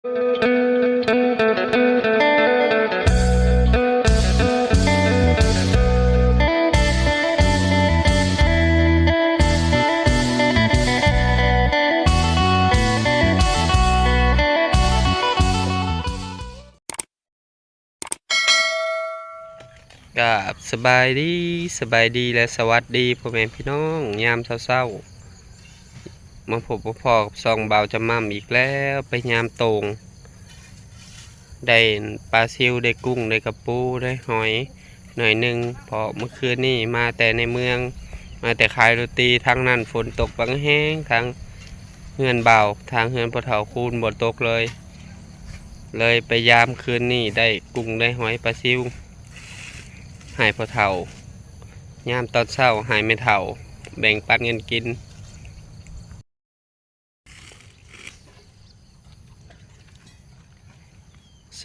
กับสบายดีและสวัสดีพ่อแม่พี่น้องยามเช้าๆมาพบพ่อกับซองเบาจะมั่มอีกแล้วไปยามตรงได้ปลาซิวได้กุ้งได้กระปูได้หอยหน่อยหนึ่งพอเมื่อคืนนี่มาแต่ในเมืองมาแต่ขายโรตีทางนั้นฝนตกบางแห้งทางเฮือนเบาทางเฮือนปะเถาคูนบ่ตกเลยไปยามคืนนี่ได้กุ้งได้หอยปลาซิวหายพอเท่ายามตอนเช้าหายไม่เท่าแบ่งปันเงินกิน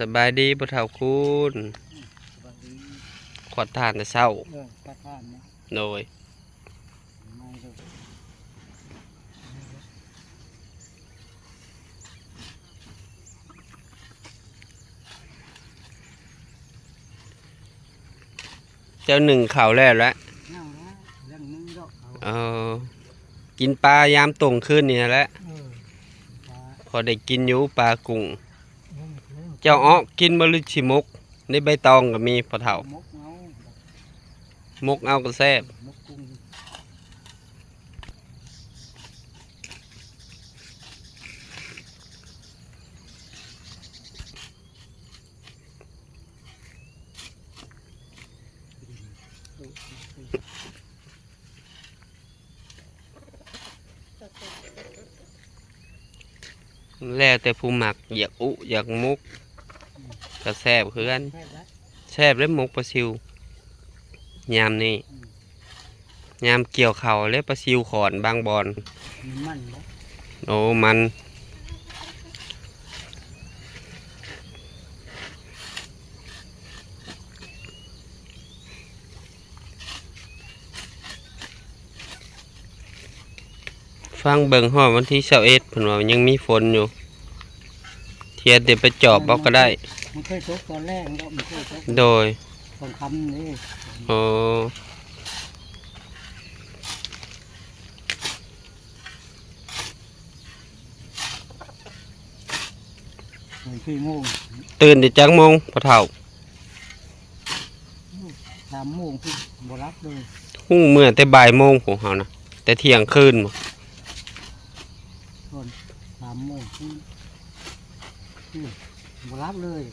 สบายดีพอเท่าคุณขวดทานแต่เช้าโดยเจ้าหนึ่งข่าวแล้วกินปลายามตรงขึ้นนี่แหละพอได้กินอยู่ปลากุ้งเจ้าอ้อกินบริชิมกในใบตองก็มีพอเท่ามกเอาก็แซ่บแล้วแต่ผู้หมักอยากอยากมุกก็แซ่บคือกันแซ่บและมุกปลาซิวยามนี้ยามเกี่ยวเข่าและปลาซิวขอนบางบอนโอ้มันฟังเบิ่งฮอดวันที่21เพิ่นว่ายังมีฝนอยู่เทียนเดี๋ยวไปจอบเอาก็ได้มันเคยตกตอนแรกมันเคยตกโดยตอนค่ำนี่โอ้4 โมงตื่นได้จักโมงพอเฒ่า3 โมงพี่บ่รับเลยฮู้เมื่อแต่บ่ายโมงของเฮานะแต่เที่ยงคืนบ่ตอน3 โมงพี่บ่รับเลย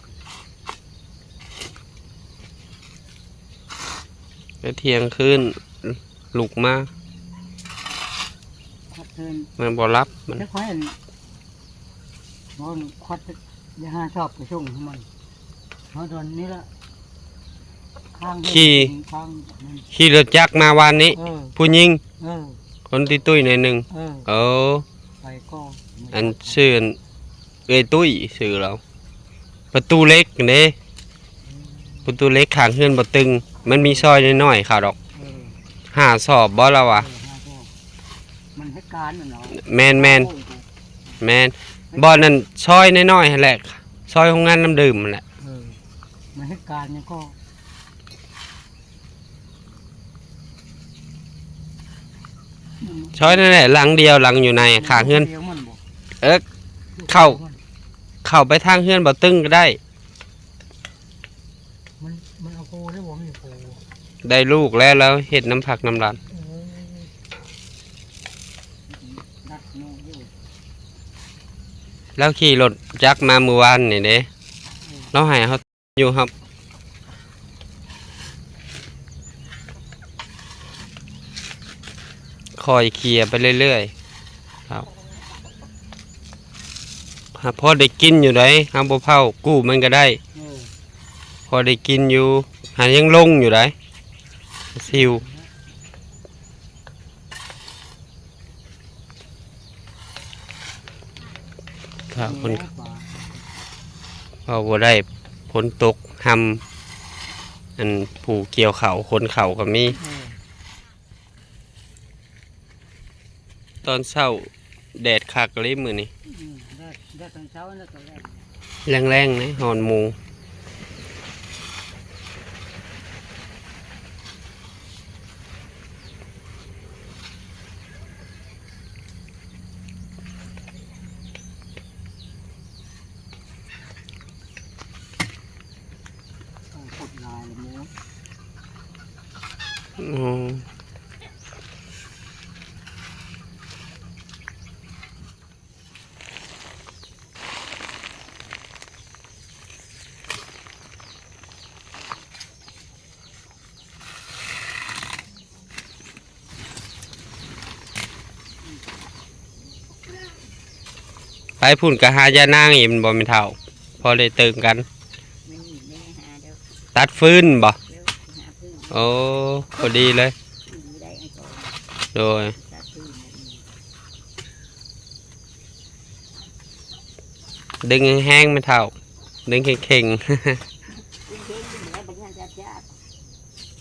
แต่เที่ยงคืนลุกมามันบ่รับมันจะค่อยมันควัดอย่าหาชอบไปส่งมันเพราะตอนนี้ละขี่รถจักรมาวานนี้ผู้หญิงคนที่ตุ้ยในหนึ่งไปก็อันชื่อเอ้ยตุ้ยชื่อเราประตูเล็กเนี่ยประตูเล็กข้างเฮือนบ่ตึงมันมีซอยน้อยๆค่ะดอก5 ศอกบ่แล้ววะมันให้การเนาะแมนบ่นั่นซอยน้อยๆแหละซอยของงานน้ำดื่มแหละมันให้การเนี่ยก็ซอยนั่นแหละหลังเดียวหลังอยู่ในข้างเฮือนเข้าไปทางเฮือนบ่ตึงก็ได้มันเอาโพได้บ่มีโพได้ลูกแล้วเฮ็ดน้ำผักน้ำร้านแล้วขี่รถจักรมาเมื่อวานนี่เด้เราให้เขาอยู่ครับคอยเคลียร์ไปเรื่อยๆครับพอได้กินอยู่ได้ห้ามบ่เผากู้มันก็ได้พอได้กินอยู่หายังลงอยู่ได้ซิวครับคนเอาบ่ได้ฝนตกทำอันผูเกี่ยวเขาคนเขาก็มีตอนเช้า แดดคักเลยมื้อนี้ ได้ตอนเช้าแล้วก็ได้ แรงๆนะหอนหมูกดลายเลยมู อืมไปพุ่นกะหายานางอีกมันบ่แม่นเท่า พอได้ตื่นกัน ไม่หาเดี๋ยว ตัดฟืนบ่ หาพื้น โอ้พอดีเลย ได้ไอ้ก่อน โดย ตัดพื้น ดึงแห้งๆไม่เท่า ดึงเข่ง ดิ้งเค้งเหนือบางอย่างจับยาก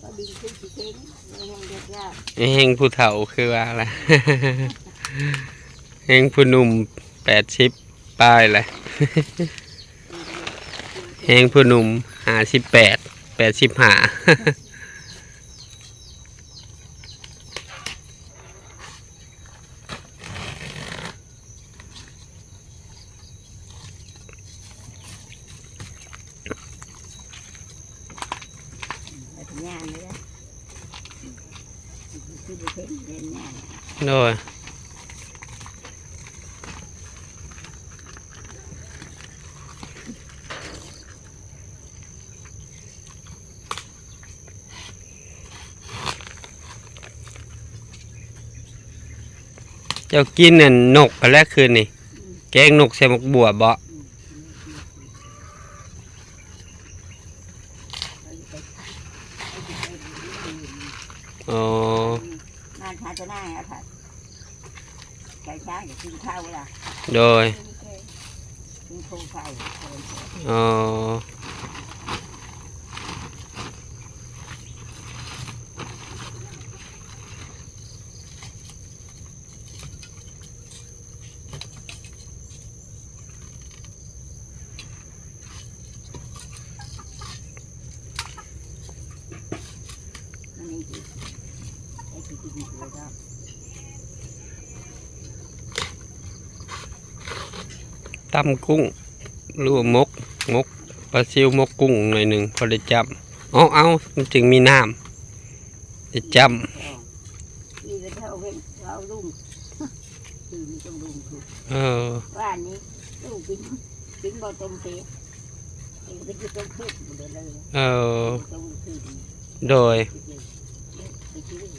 ก็ดิ้งขึ้นสีเค้งไม่แห้งจับยาก ๆ แห้งผู้เฒ่าคือว่าอะไร แห้งผู้หนุ่ม80ปลายแหละ แห้งผู้หนุ่ม58 85 แต่ถึงงานเลยนะคือสีเค้งเรียนงาน โดยเจ้ากินน่ะนกกันแรกคืนนี่แกงนกใส่หมกบัวบ่อ๋อ งานชาจะน่าอ่ะค่ะไก่ช้างจะกินข้าวล่ะ โดย กินโคไฟ อ๋อ นั่นเองคือไอ้ที่กินตัวก็ ตำกุ้งหรือว่ามกปลาซิวมกกุ้งหน่อยหนึ่งพอได้จับเอามันจึงมีน้ำจะจ นี่ก็เท่าเว้นเราลุงคือมีต้องลุงคือ ำ ว่านี้ลุงกินบ่ต้มเป๊ะไอ้ก็ไปกินต้มเป๊ะหมดเลย ต้มคือ โดย ไปกินเลย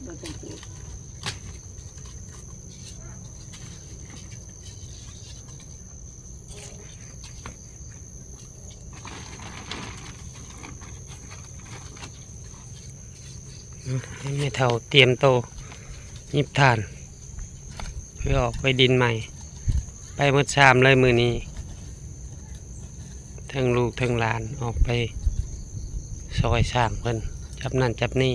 บ่ต้มเป๊ะ ไม่เท่าเตรียมโตยิบทาน เพื่อออกไปดินใหม่ ไปมืดชามเลยมือนี้ ทั้งลูกทั้งหลานออกไปซอยสร้างเพิ่นจับนั่นจับนี่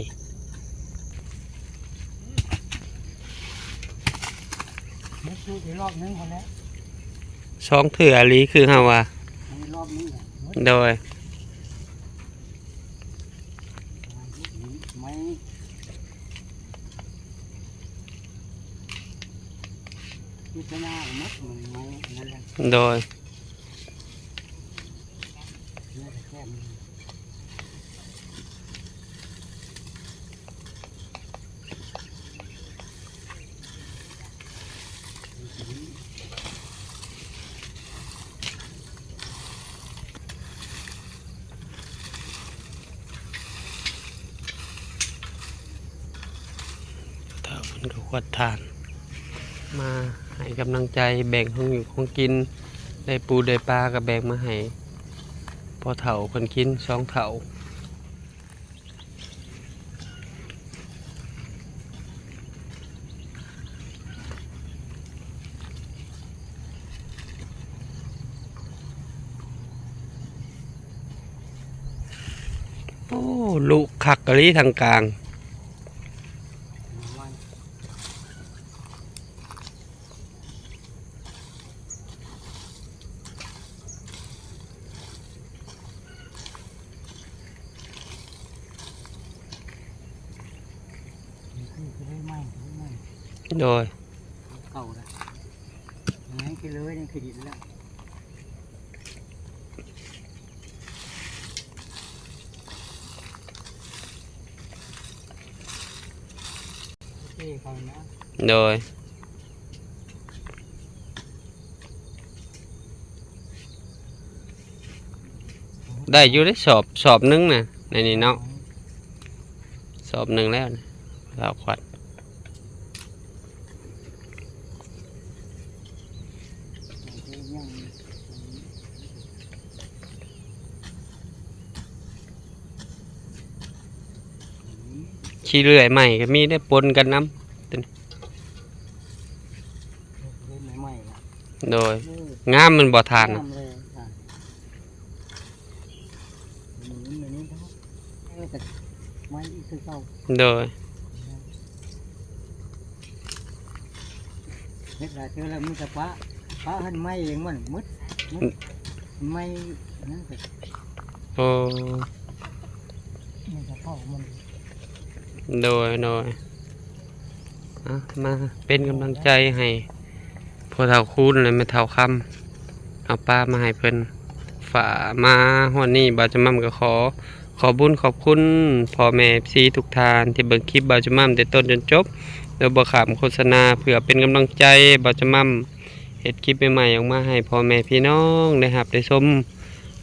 ไม่ซื้อไปรอบนึงคนแล้ว สองเถื่อลีคือเฮาว่า รอบนี้ โดย ไม่พิจารณาหมดมันไม่นั่นแหละ โดย แค่มัน ถ้ามันก็ขวดทาน มาให้กำลังใจแบ่งของอยู่ของกิน ได้ปูได้ปลาก็แบ่งมาให้พอเฒ่าคนกินสองเฒ่า โอ้ลูกคักกะลีทางกลาง มัน โดย เก่าแล้วให้กินเลยนี่คือดินแล้วโอเคเขานะ โดยได้อยู่ได้สอบหนึงน่ะในนี้เนาะสอบหนึงแล้วนะเราขวัดขี้เลื่อยใหม่ก็มีได้ปนกันน้ ใหม่ๆละ ำโดยงามมันบ่ทาน งามเลยค่ะมันนี่เขาแต่ไม้ที่ซื้อเข้า โดย เฮ็ดละเจอแล้วมันจะป้าหันไม้เองมันมืดไม้นั่นก็ โอ้ มันจะเข้ามัน โดยอ่ะมาเป็นกำลังใจให้พ่อเฒ่าคูณและแม่เฒ่าคำเอาปลามาให้เพิ่นฝามาฮอดนี้บ่าวจะมั่มก็ขอบุญขอบคุณพ่อแม่ FC ทุกท่านที่เบิ่งคลิปบ่าวจะมั่มแต่ต้นจนจบโดยบ่ขามโฆษณาเพื่อเป็นกำลังใจบ่าวจะมั่มเฮ็ดคลิปใหม่ๆออกมาให้พ่อแม่พี่น้องได้รับได้ชม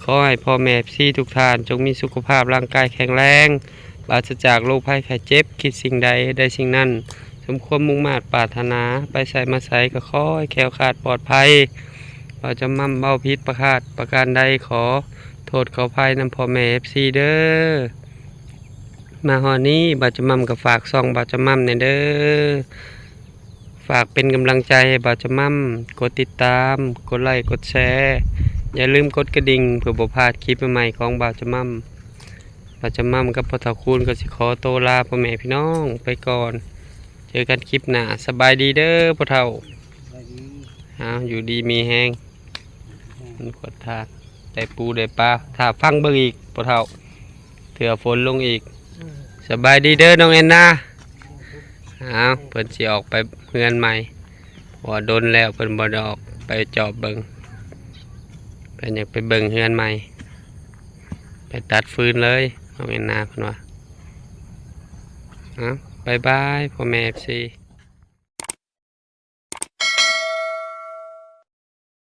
ขอให้พ่อแม่ FC ทุกท่านจงมีสุขภาพร่างกายแข็งแรงปราศจากโรคภัยไข้เจ็บคิดสิ่งใดได้สิ่งนั้นสมความมุ่งมา่ปรารถนาไปใส่มาใส่ก็ขอให้แคล้วคลาดปลอดภัยบ่าวจะมั่มเบ้าพิษประการใดขอโทษขออภัยนำพ่อแม่ FC เด้อมาฮอดนี้บ่าวจะมั่มก็ฝากซ่องบ่าวจะมั่มเนี่ยเด้อฝากเป็นกำลังใจให้บ่าวจะมั่มกดติดตามกดไลค์กดแชร์อย่าลืมกดกระดิ่งเพื่อบ่พลาดคลิปใหม่ๆของบ่าวจะมั่มบ่าวจะมั่มกับพ่อเฒ่าคูณก็สิขอตัวลาพ่อแม่พี่น้องไปก่อนเจอกันคลิปหน้าสบายดีเด้อพ่อเฒ่า อะไรดี อยู่ดีมีแฮงมันกดทานได้ปูได้ปลาถ้าฟังเบิ่งอีกพ่อเฒ่าเถื่อฝนลงอีกสบายดีเด้อน้องแอนนาเพิ่นสิออกไปเฮือนใหม่บ่โดนแล้วเพิ่นบ่ได้ออกไปจอบเบิ่งเพิ่นอยากไปเบิ่งเฮือนใหม่ไปตัดฟืนเลยน้องแอนนาเพิ่นว่าบ๊ายบายพ่อแม่ FC